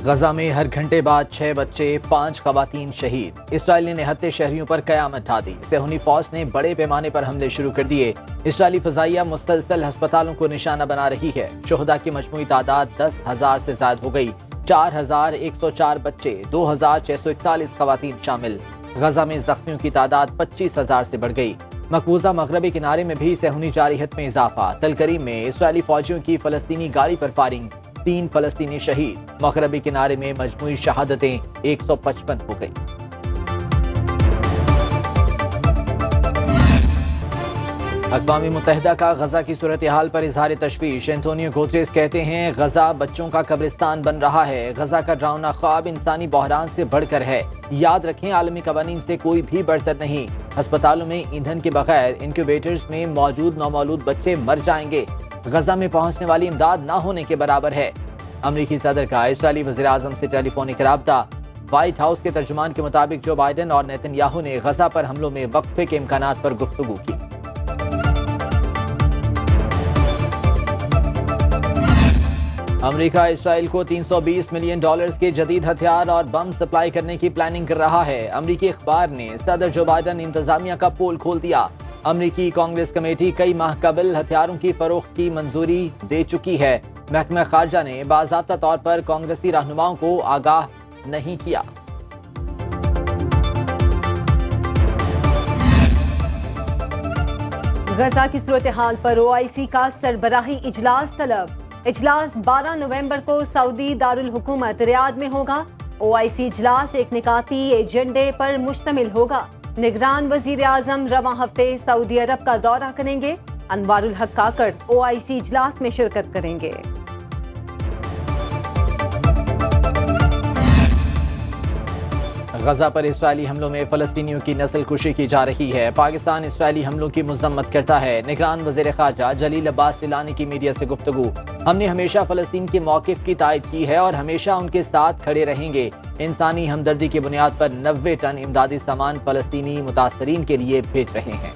غزہ میں ہر گھنٹے بعد 6 بچے 5 خواتین شہید۔ اسرائیل نے نہتے شہریوں پر قیامت ڈھا دی۔ صہیونی فوج نے بڑے پیمانے پر حملے شروع کر دیے۔ اسرائیلی فضائیہ مسلسل ہسپتالوں کو نشانہ بنا رہی ہے۔ شہداء کی مجموعی تعداد 10,000 سے زائد ہو گئی۔ 4,104 بچے، 2,641 خواتین شامل۔ غزہ میں زخمیوں کی تعداد 25,000 سے بڑھ گئی۔ مقبوضہ مغربی کنارے میں بھی صہیونی جارحیت میں اضافہ۔ تل کریم میں اسرائیلی فوجیوں کی فلسطینی گاڑی پر فائرنگ، 3 فلسطینی شہید۔ مغربی کنارے میں مجموعی شہادتیں 155 ہو گئی۔ اقوام متحدہ کا غزہ کی صورتحال پر اظہار تشویش۔ اینٹونیو گوتریس کہتے ہیں غزہ بچوں کا قبرستان بن رہا ہے۔ غزہ کا ڈراؤنا خواب انسانی بحران سے بڑھ کر ہے۔ یاد رکھیں عالمی قوانین سے کوئی بھی بڑھتر نہیں۔ ہسپتالوں میں ایندھن کے بغیر انکیوبیٹرز میں موجود نومولود بچے مر جائیں گے۔ غزہ میں پہنچنے والی امداد نہ ہونے کے برابر ہے۔ امریکی صدر کا اسرائیلی وزیراعظم سے ٹیلی فونک رابطہ۔ وائٹ ہاؤس کے ترجمان کے مطابق جو بائیڈن اور نیتن یاہو نے غزہ پر حملوں میں وقفے کے امکانات پر گفتگو کی۔ امریکہ اسرائیل کو $320 ملین کے جدید ہتھیار اور بم سپلائی کرنے کی پلاننگ کر رہا ہے۔ امریکی اخبار نے صدر جو بائیڈن انتظامیہ کا پول کھول دیا۔ امریکی کانگریس کمیٹی کئی ماہ قبل ہتھیاروں کی فروخت کی منظوری دے چکی ہے۔ محکمہ خارجہ نے باضابطہ طور پر کانگریسی رہنماؤں کو آگاہ نہیں کیا۔ غزہ کی صورتحال پر OIC کا سربراہی اجلاس طلب۔ اجلاس 12 نومبر کو سعودی دارالحکومت ریاض میں ہوگا۔ OIC اجلاس ایک نکاتی ایجنڈے پر مشتمل ہوگا۔ نگران وزیر اعظم رواں ہفتے سعودی عرب کا دورہ کریں گے۔ انوار الحق کاکڑ OIC اجلاس میں شرکت کریں گے۔ غزہ پر اسرائیلی حملوں میں فلسطینیوں کی نسل کشی کی جا رہی ہے۔ پاکستان اسرائیلی حملوں کی مذمت کرتا ہے۔ نگران وزیر خارجہ جلیل عباس جیلانی کی میڈیا سے گفتگو۔ ہم نے ہمیشہ فلسطین کے موقف کی تائید کی ہے اور ہمیشہ ان کے ساتھ کھڑے رہیں گے۔ انسانی ہمدردی کی بنیاد پر 90 ٹن امدادی سامان فلسطینی متاثرین کے لیے بھیج رہے ہیں۔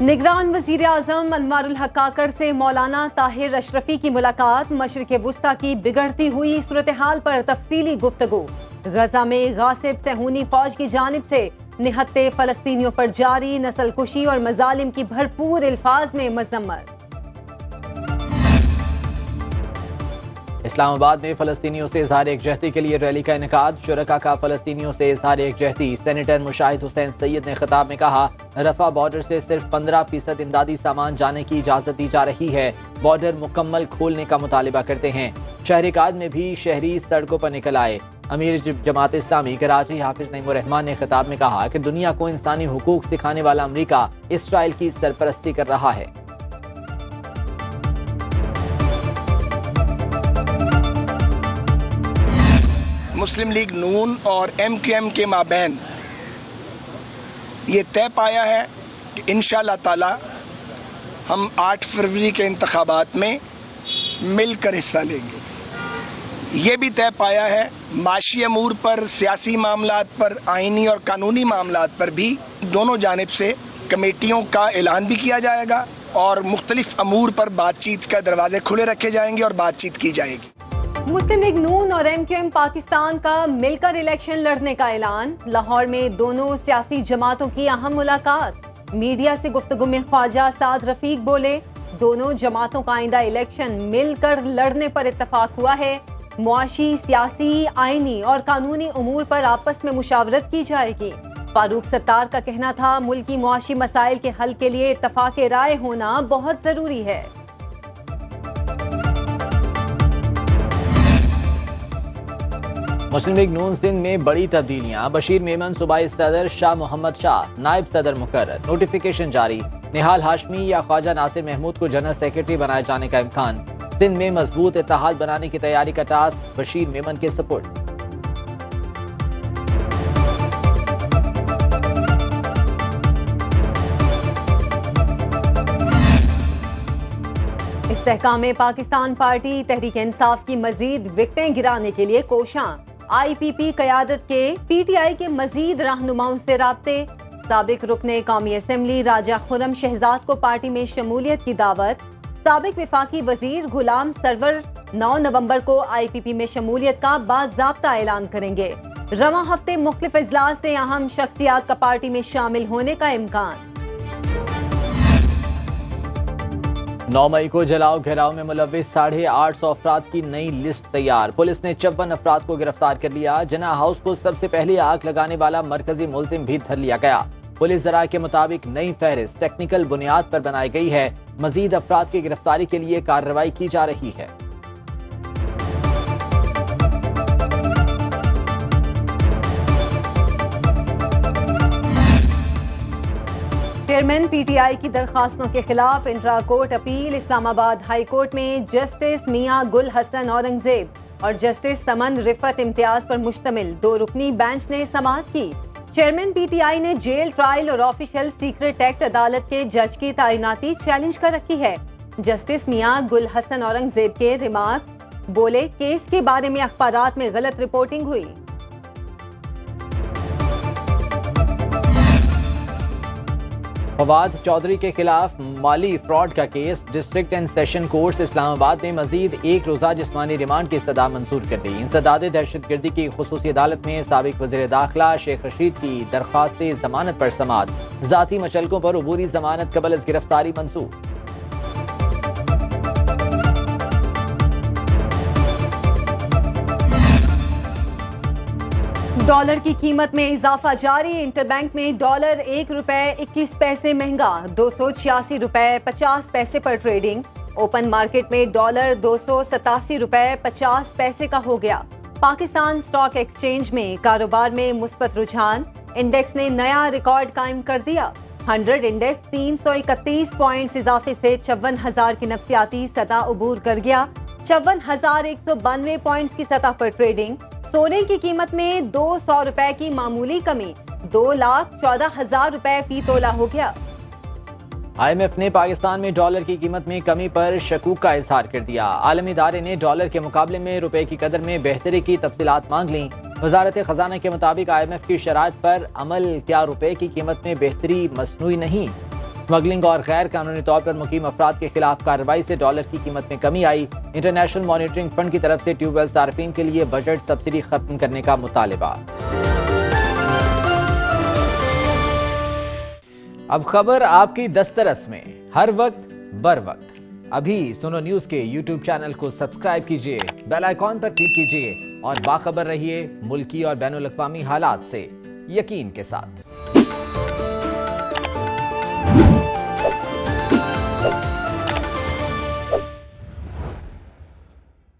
نگران وزیر اعظم انوار الحق کاکڑ سے مولانا طاہر اشرفی کی ملاقات۔ مشرق وسطی کی بگڑتی ہوئی صورتحال پر تفصیلی گفتگو۔ غزہ میں غاصب صہیونی فوج کی جانب سے نہتے فلسطینیوں پر جاری نسل کشی اور مظالم کی بھرپور الفاظ میں مذمت۔ اسلام آباد میں فلسطینیوں سے اظہار یکجہتی کے لیے ریلی کا انعقاد۔ شرکاء کا فلسطینیوں سے اظہار یکجہتی۔ سینیٹر مشاہد حسین سید نے خطاب میں کہا رفح بارڈر سے صرف 15% امدادی سامان جانے کی اجازت دی جا رہی ہے۔ بارڈر مکمل کھولنے کا مطالبہ کرتے ہیں۔ شہریکاد میں بھی شہری سڑکوں پر نکل آئے۔ امیر جماعت اسلامی کراچی حافظ نعیم الرحمان نے خطاب میں کہا کہ دنیا کو انسانی حقوق سکھانے والا امریکہ اسرائیل کی سرپرستی کر رہا ہے۔ مسلم لیگ نون اور MQM کے مابین یہ طے پایا ہے کہ انشاءاللہ تعالی ہم 8 فروری کے انتخابات میں مل کر حصہ لیں گے۔ یہ بھی طے پایا ہے معاشی امور پر، سیاسی معاملات پر، آئینی اور قانونی معاملات پر بھی دونوں جانب سے کمیٹیوں کا اعلان بھی کیا جائے گا اور مختلف امور پر بات چیت کا دروازے کھلے رکھے جائیں گے اور بات چیت کی جائے گی۔ مسلم لیگ نون اور MQM پاکستان کا مل کر الیکشن لڑنے کا اعلان۔ لاہور میں دونوں سیاسی جماعتوں کی اہم ملاقات۔ میڈیا سے گفتگو میں خواجہ سعد رفیق بولے دونوں جماعتوں کا آئندہ الیکشن مل کر لڑنے پر اتفاق ہوا ہے۔ معاشی، سیاسی، آئینی اور قانونی امور پر آپس میں مشاورت کی جائے گی۔ فاروق ستار کا کہنا تھا ملکی معاشی مسائل کے حل کے لیے اتفاق رائے ہونا بہت ضروری ہے۔ مسلم لیگ نون سندھ میں بڑی تبدیلیاں۔ بشیر میمن صوبائی صدر، شاہ محمد شاہ نائب صدر مقرر۔ نوٹیفیکیشن جاری۔ نہال ہاشمی یا خواجہ ناصر محمود کو جنرل سیکرٹری بنائے جانے کا امکان۔ سندھ میں مضبوط اتحاد بنانے کی تیاری کا ٹاسک بشیر میمن کے سپرد۔ استحکام پاکستان پارٹی تحریک انصاف کی مزید وکٹیں گرانے کے لیے کوشاں۔ IPP قیادت کے PTI کے مزید رہنماؤں سے رابطے۔ سابق رکن قومی اسمبلی راجہ خرم شہزاد کو پارٹی میں شمولیت کی دعوت. سابق وفاقی وزیر غلام سرور 9 نومبر کو آئی پی پی میں شمولیت کا باضابطہ اعلان کریں گے. رواں ہفتے مختلف اجلاس سے اہم شخصیات کا پارٹی میں شامل ہونے کا امکان. 9 مئی کو جلاؤ گھیراؤ میں ملوث 850 افراد کی نئی لسٹ تیار. پولیس نے 54 افراد کو گرفتار کر لیا. جناح ہاؤس کو سب سے پہلے آگ لگانے والا مرکزی ملزم بھی دھر لیا گیا. پولیس ذرائع کے مطابق نئی فہرست ٹیکنیکل بنیاد پر بنائی گئی ہے. مزید افراد کی گرفتاری کے لیے کارروائی کی جا رہی ہے. چیئرمین پی ٹی آئی کی درخواستوں کے خلاف انٹرا کورٹ اپیل. اسلام آباد ہائی کورٹ میں جسٹس میاں گل حسن اورنگزیب اور جسٹس سمن رفت امتیاز پر مشتمل 2 رکنی بینچ نے سماعت کی. چیئرمین پی ٹی آئی نے جیل ٹرائل اور آفیشل سیکرٹ ایکٹ عدالت کے جج کی تعیناتی چیلنج کر رکھی ہے. جسٹس میاں گل حسن اورنگزیب کے ریمارکس بولے کیس کے بارے میں اخبارات میں غلط رپورٹنگ ہوئی. فواد چودھری کے خلاف مالی فراڈ کا case. District and session courts Islamabad نے مزید 1 روزہ جسمانی ریمانڈ کی استدعا منظور کر دی. انسداد دہشت گردی کی خصوصی عدالت میں سابق وزیر داخلہ شیخ رشید کی درخواست ضمانت پر سماعت. ذاتی مچلکوں پر عبوری ضمانت قبل از گرفتاری منظور. ڈالر کی قیمت میں اضافہ جاری. انٹر بینک میں ڈالر 1 روپے 21 پیسے مہنگا 286 روپے 50 پیسے پر ٹریڈنگ. اوپن مارکیٹ میں ڈالر 287 روپے 50 پیسے کا ہو گیا. پاکستان اسٹاک ایکسچینج میں کاروبار میں مثبت رجحان. انڈیکس نے نیا ریکارڈ قائم کر دیا. 100 انڈیکس 331 پوائنٹس اضافے سے 54,000 کی نفسیاتی سطح عبور کر گیا. 54,192 پوائنٹس کی سطح پر ٹریڈنگ. سونے کی قیمت میں 200 روپے کی معمولی کمی 2,14,000 روپے فی تولہ ہو گیا. آئی ایم ایف نے پاکستان میں ڈالر کی قیمت میں کمی پر شکوک کا اظہار کر دیا. عالمی ادارے نے ڈالر کے مقابلے میں روپے کی قدر میں بہتری کی تفصیلات مانگ لیں. وزارت خزانہ کے مطابق آئی ایم ایف کی شرائط پر عمل کیا روپے کی قیمت میں بہتری مصنوعی نہیں. اسمگلنگ اور غیر قانونی طور پر مقیم افراد کے خلاف کارروائی سے ڈالر کی قیمت میں کمی آئی. انٹرنیشنل مانیٹرنگ فنڈ کی طرف سے ٹیوب ویل صارفین کے لیے بجٹ سبسڈی ختم کرنے کا مطالبہ. اب خبر آپ کی دسترس میں ہر وقت بر وقت. ابھی سنو نیوز کے یوٹیوب چینل کو سبسکرائب کیجئے, بیل آئیکن پر کلک کیجئے اور باخبر رہیے ملکی اور بین الاقوامی حالات سے یقین کے ساتھ.